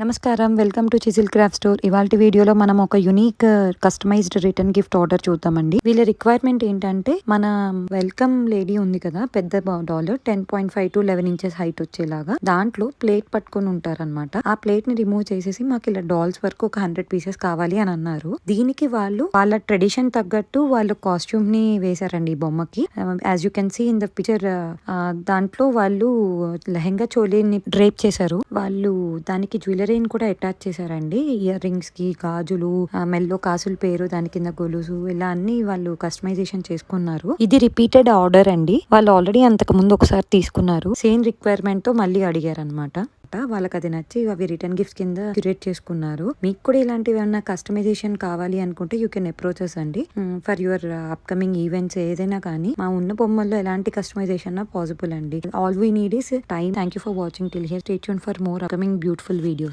నమస్కారం. Welcome to chisel craft store. ఇవాల్టి వీడియోలో మనం ఒక unique customized return gift order చూద్దామండి. వీళ్ళ రిక్వైర్మెంట్ ఏంటంటే, మన వెల్కమ్ లేడీ ఉంది కదా, పెద్ద డాలర్ 10.5 to 11 inches హైట్ వచ్చేలాగా దాంట్లో ప్లేట్ పట్టుకొని ఉంటారనమాట. ఆ ప్లేట్ ని రిమూవ్ చేసేసి మాకు ఇలా డాల్స్ వరకు ఒక 100 pieces కావాలి అని అన్నారు. దీనికి వాళ్ళు వాళ్ళ ట్రెడిషన్ తగ్గట్టు వాళ్ళు కాస్ట్యూమ్ ని వేశారండి ఈ బొమ్మకి. As you can see in the picture, దాంట్లో వాళ్ళు లెహంగా చోలీని డ్రేప్ చేశారు. వాళ్ళు దానికి జ్యువెలరీని కూడా అటాచ్ చేశారండి. ఇయర్ రింగ్స్ కి గాజులు, మెల్లో కాసుల పేరు, దాని కింద గొలుసు, ఇలా అన్ని వాళ్ళు కస్టమైజేషన్ చేసుకున్నారు. ఇది రిపీటెడ్ ఆర్డర్ అండి. వాళ్ళు ఆల్రెడీ అంతకు ముందు ఒకసారి తీసుకున్నారు. సేమ్ రిక్వైర్మెంట్ తో మళ్ళీ అడిగారు అనమాట. వాళ్ళకి అది నచ్చి అవి రిటర్న్ గిఫ్ట్స్ కింద క్యూరేట్ చేసుకున్నారు. మీకు కూడా ఇలాంటివి ఏమన్నా కస్టమైజేషన్ కావాలి అనుకుంటే యూ కెన్ అప్రోచెస్ అండి ఫర్ యువర్ అప్కమింగ్ ఈవెంట్స్. ఏదైనా కానీ మా ఉన్న బొమ్మల్లో ఎలాంటి కస్టమైజేషన్ పాసిబుల్ అండి. All we need is time. Thank you for watching till here. Stay tuned for more upcoming beautiful videos.